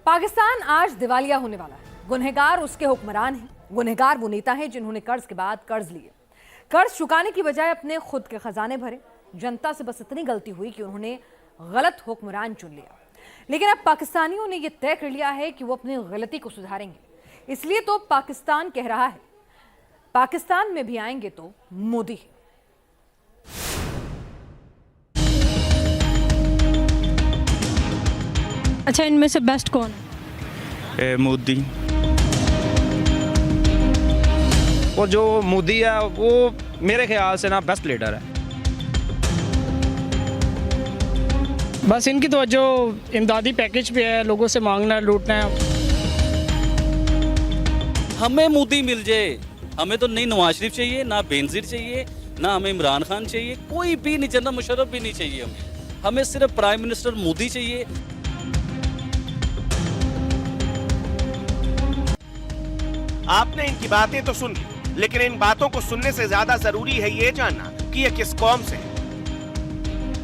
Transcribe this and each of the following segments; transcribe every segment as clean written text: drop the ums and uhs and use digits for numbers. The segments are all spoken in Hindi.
पाकिस्तान आज दिवालिया होने वाला है। गुनहगार उसके हुक्मरान हैं। गुनहगार वो नेता हैं जिन्होंने कर्ज के बाद कर्ज लिए, कर्ज चुकाने की बजाय अपने खुद के खजाने भरे। जनता से बस इतनी गलती हुई कि उन्होंने गलत हुक्मरान चुन लिया। लेकिन अब पाकिस्तानियों ने यह तय कर लिया है कि वो अपनी गलती को सुधारेंगे। इसलिए तो पाकिस्तान कह रहा है, पाकिस्तान में भी आएंगे तो मोदी। अच्छा, इनमें से बेस्ट कौन है? मोदी। वो जो मोदी है वो मेरे ख्याल से ना बेस्ट लीडर है। बस इनकी तवज्जो इमदादी पैकेज पे है, लोगों से मांगना लूटना है। हमें मोदी मिल जाए, हमें तो नहीं नवाज शरीफ चाहिए, ना बेनजीर चाहिए, ना हमें इमरान खान चाहिए, कोई भी नहीं, जनरल मुशर्रफ भी नहीं चाहिए। हमें सिर्फ प्राइम मिनिस्टर मोदी चाहिए। आपने इनकी बातें तो सुन ली, लेकिन इन बातों को सुनने से ज्यादा जरूरी है ये जानना कि ये किस कौम से है।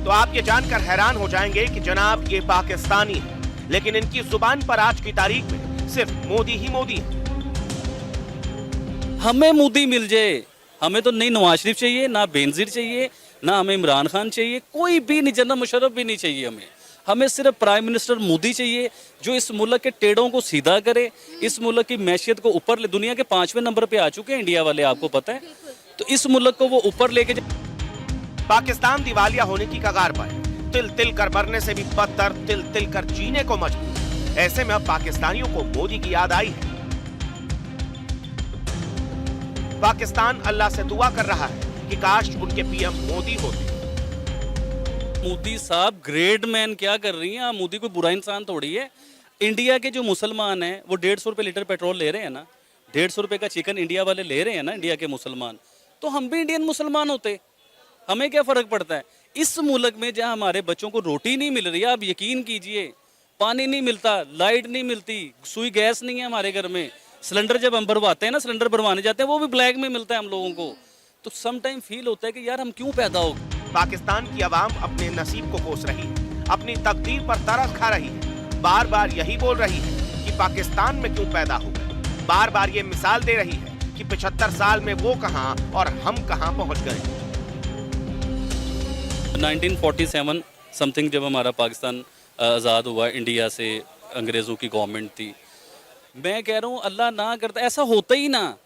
तो आप ये जानकर हैरान हो जाएंगे कि जनाब ये पाकिस्तानी है, लेकिन इनकी जुबान पर आज की तारीख में सिर्फ मोदी ही मोदी है। हमें मोदी मिल जाए, हमें तो नहीं नवाज शरीफ चाहिए, ना बेनजीर चाहिए, ना हमें इमरान खान चाहिए, कोई भी नहीं, जनरल मुशर्रफ भी नहीं चाहिए। हमें सिर्फ प्राइम मिनिस्टर मोदी चाहिए जो इस मुल्क के टेढ़ों को सीधा करे, इस मुल्क की मैशियत को ऊपर ले। दुनिया के 5वें नंबर पे आ चुके हैं इंडिया वाले, आपको पता है। तो इस मुल्क को वो ऊपर लेके पाकिस्तान दिवालिया होने की कगार पर है। तिल तिल कर मरने से भी बदतर तिल तिल कर जीने को मजबूर। ऐसे में अब पाकिस्तानियों को मोदी की याद आई है। पाकिस्तान अल्लाह से दुआ कर रहा है कि काश उनके पीएम मोदी होते। मोदी साहब ग्रेट मैन क्या कर रही हैं आप? मोदी कोई बुरा इंसान थोड़ी है। इंडिया के जो मुसलमान हैं वो 150 रुपये लीटर पेट्रोल ले रहे हैं ना, 150 रुपये का चिकन इंडिया वाले ले रहे हैं ना, इंडिया के मुसलमान। तो हम भी इंडियन मुसलमान होते, हमें क्या फ़र्क पड़ता है? इस मुल्क में जहाँ हमारे बच्चों को रोटी नहीं मिल रही है, आप यकीन कीजिए, पानी नहीं मिलता, लाइट नहीं मिलती, सुई गैस नहीं है हमारे घर में, सिलेंडर जब हम भरवाते हैं ना, सिलेंडर भरवाने जाते हैं वो भी ब्लैक में मिलता है हम लोगों को। तो सम टाइम फील होता है कि यार हम क्यों पैदा हो। पाकिस्तान की आवाम अपने नसीब को कोस रही है, अपनी तकदीर पर तरस खा रही है। बार बार यही बोल रही है कि पाकिस्तान में क्यों पैदा हो गए। बार बार ये मिसाल दे रही है कि 75 साल में वो कहां और हम कहां पहुंच गए। 1947 समथिंग जब हमारा पाकिस्तान आज़ाद हुआ इंडिया से, अंग्रेज़ों की गवर्नमेंट थी। मैं कह रहा हूँ अल्लाह ना करता ऐसा होता ही ना,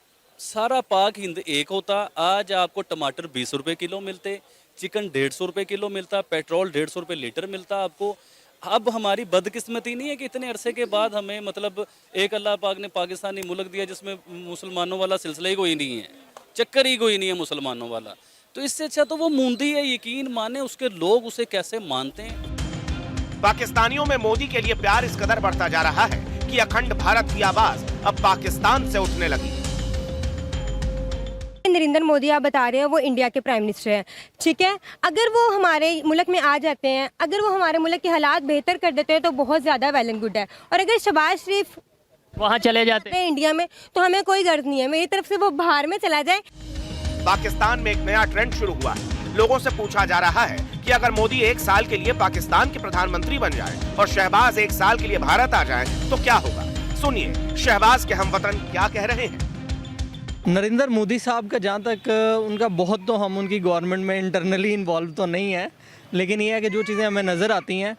सारा पाक हिंद एक होता। आज आपको टमाटर 20 रुपये किलो मिलते, चिकन 150 रुपये किलो मिलता, पेट्रोल 150 रुपये लीटर मिलता आपको। अब हमारी बदकिस्मती नहीं है कि इतने अरसे के बाद हमें मतलब एक अल्लाह पाक ने पाकिस्तानी मुल्क दिया जिसमें मुसलमानों वाला सिलसिला ही कोई नहीं है, चक्कर ही कोई नहीं है मुसलमानों वाला। तो इससे अच्छा तो वो मूंदी है, यकीन माने उसके लोग उसे कैसे मानते हैं। पाकिस्तानियों में मोदी के लिए प्यार इस कदर बढ़ता जा रहा है कि अखंड भारत की आवाज अब पाकिस्तान से उठने लगी। नरेंद्र मोदी आप बता रहे हैं वो इंडिया के प्राइम मिनिस्टर हैं, ठीक है। अगर वो हमारे मुल्क में आ जाते हैं, अगर वो हमारे मुल्क के हालात बेहतर कर देते हैं तो बहुत ज़्यादा वेल एंड गुड है। और अगर शहबाज शरीफ वहाँ चले जाते हैं इंडिया में तो हमें कोई गर्ज नहीं है, मेरी तरफ से वो बाहर में चला जाए। पाकिस्तान में एक नया ट्रेंड शुरू हुआ है। लोगों से पूछा जा रहा है कि अगर मोदी 1 साल के लिए पाकिस्तान के प्रधानमंत्री बन जाए और शहबाज 1 साल के लिए भारत आ जाए तो क्या होगा। सुनिए शहबाज के हमवतन क्या कह रहे हैं। नरेंद्र मोदी साहब का जहाँ तक उनका बहुत तो हम उनकी गवर्नमेंट में इंटरनली इन्वॉल्व तो नहीं है, लेकिन ये है कि जो चीज़ें हमें नज़र आती हैं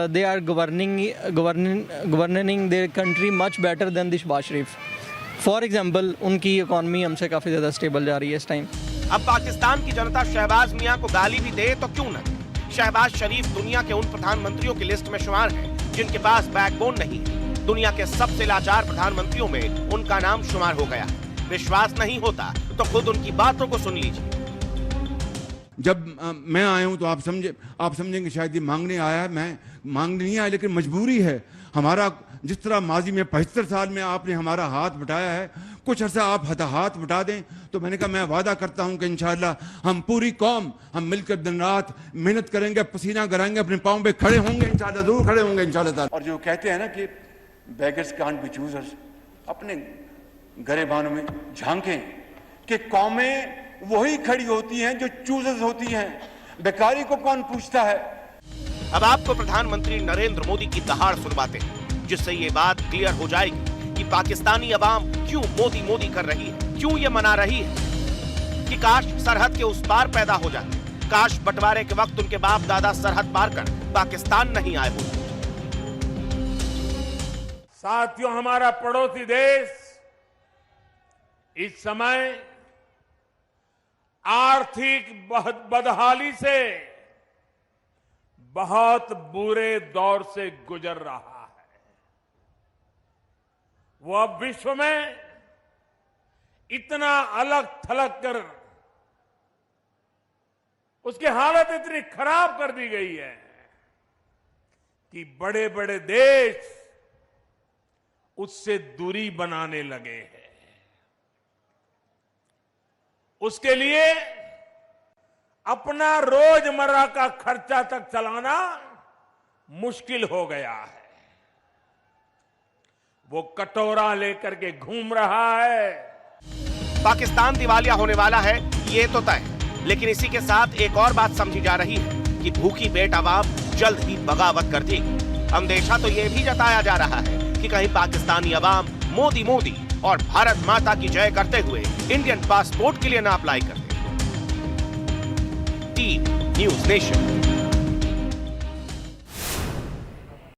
they are governing their country much better than the Shahbaz Sharif. For example उनकी इकॉनमी हमसे काफ़ी ज़्यादा स्टेबल जा रही है इस टाइम। अब पाकिस्तान की जनता शहबाज मियां को गाली भी दे तो क्यों न। शहबाज शरीफ दुनिया के उन प्रधानमंत्रियों की लिस्ट में शुमार है जिनके पास बैकबोन नहीं है। दुनिया के सबसे लाचार प्रधानमंत्रियों में उनका नाम शुमार हो गया। विश्वास नहीं होता तो खुद उनकी बातों को सुन लीजिए। जब मैं आया हूं तो आप समझेंगे शायद ये मांगने आया है। मैं मांगने नहीं आया, लेकिन मजबूरी है हमारा। जिस तरह माजी में 75 साल में आपने हमारा हाथ बटाया है, कुछ अर्सा आप हाथ बटा दें तो मैंने कहा मैं वादा करता हूं कि इंशाअल्लाह हम पूरी कौम हम मिलकर दिन रात मेहनत करेंगे, पसीना कराएंगे, अपने पाँव पे खड़े होंगे, इंशाअल्लाह जरूर खड़े होंगे इंशाअल्लाह। और जो कहते हैं ना कि बेगर्स कांट बी चूजर्स, अपने गरेबानों में झांकें कि कौमें वही खड़ी होती हैं जो चूजर्स होती हैं, बेकारी को कौन पूछता है। अब आपको प्रधानमंत्री नरेंद्र मोदी की दहाड़ सुनवाते हैं। जिससे ये बात क्लियर हो जाएगी कि पाकिस्तानी अवाम क्यों मोदी मोदी कर रही है, क्यों ये मना रही है कि काश सरहद के उस पार पैदा हो जाते, काश बंटवारे के वक्त उनके बाप दादा सरहद पार कर पाकिस्तान नहीं आए होते। साथियों, हमारा पड़ोसी देश इस समय आर्थिक बदहाली से बहुत बुरे दौर से गुजर रहा है। वो अब विश्व में इतना अलग थलग कर उसकी हालत इतनी खराब कर दी गई है कि बड़े बड़े देश उससे दूरी बनाने लगे हैं। उसके लिए अपना रोजमर्रा का खर्चा तक चलाना मुश्किल हो गया है। वो कटोरा लेकर के घूम रहा है। पाकिस्तान दिवालिया होने वाला है, ये तो तय है, लेकिन इसी के साथ एक और बात समझी जा रही है कि भूखी पेट अवाम जल्द ही बगावत कर देगी। अंदेशा तो ये भी जताया जा रहा है कि कहीं पाकिस्तानी अवाम मोदी मोदी और भारत माता की जय करते हुए इंडियन पासपोर्ट के लिए ना अप्लाई करते। TV news nation.